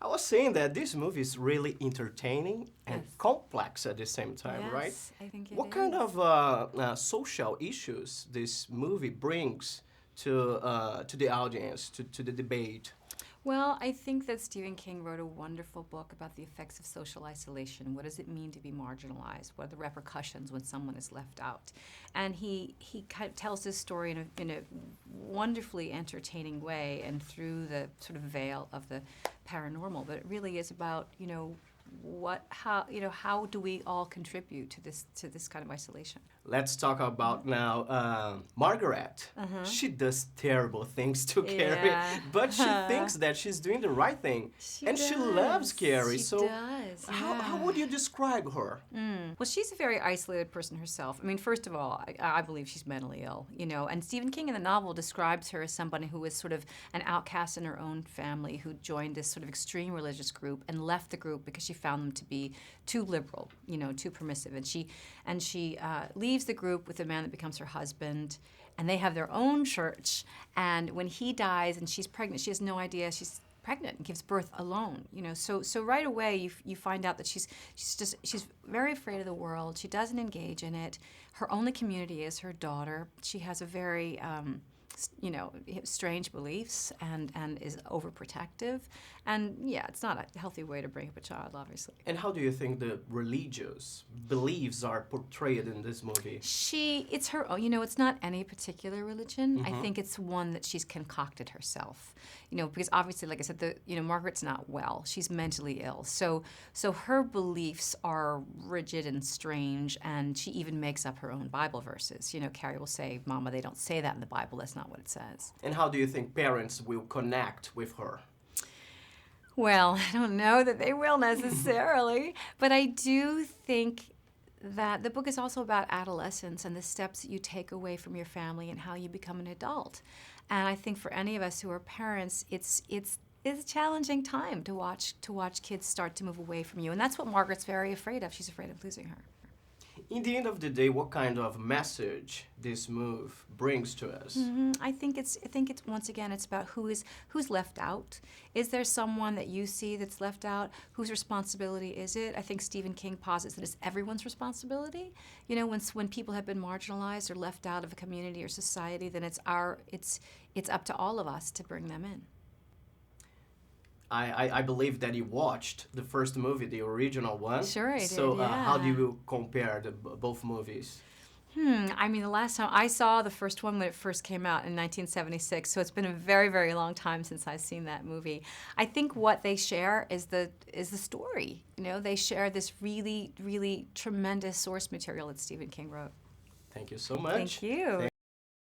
I was saying that this movie is really entertaining and Yes. complex at the same time, right? Yes, I think it What kind is. of social issues this movie brings to the audience, to the debate? Well, I think that Stephen King wrote a wonderful book about the effects of social isolation. What does it mean to be marginalized? What are the repercussions when someone is left out? And he kind of tells this story in a wonderfully entertaining way and through the sort of veil of the paranormal. But it really is about, how do we all contribute to this kind of isolation? Let's talk about now Margaret. She does terrible things to Carrie, Yeah. but she thinks that she's doing the right thing. She And she loves does. Carrie. She So does, how yeah. would you describe her? Well, she's a very isolated person herself. I mean, first of all, I believe she's mentally ill, and Stephen King in the novel describes her as somebody who was sort of an outcast in her own family who joined this sort of extreme religious group and left the group because she found them to be too liberal, too permissive. And she leaves the group with a man that becomes her husband, and they have their own church. And when he dies and she's pregnant, she has no idea she's pregnant and gives birth alone. So right away you find out that she's very afraid of the world. She doesn't engage in it. Her only community is her daughter. She has a very strange beliefs and is overprotective. And yeah, it's not a healthy way to bring up a child, obviously. And how do you think the religious beliefs are portrayed in this movie? It's her own, it's not any particular religion. I think it's one that she's concocted herself. Because obviously, like I said, Margaret's not well. She's mentally ill. So her beliefs are rigid and strange, and she even makes up her own Bible verses. Carrie will say, "Mama, they don't say that in the Bible. That's not what it says." And how do you think parents will connect with her? Well, I don't know that they will necessarily, but I do think that the book is also about adolescence and the steps that you take away from your family and how you become an adult. And I think for any of us who are parents, it's a challenging time to watch kids start to move away from you. And that's what Margaret's very afraid of. She's afraid of losing her. In the end of the day, what kind of message this move brings to us? I think it's once again it's about who's left out. Is there someone that you see that's left out? Whose responsibility is it? I think Stephen King posits that it's everyone's responsibility. When people have been marginalized or left out of a community or society, then it's up to all of us to bring them in. I believe that you watched the first movie, the original one. Sure, I did, So how do yeah. you compare both movies? I mean, the last time I saw the first one when it first came out in 1976, so it's been a very, very long time since I've seen that movie. I think what they share is the story. They share this really, really tremendous source material that Stephen King wrote. Thank you so much. Thank you.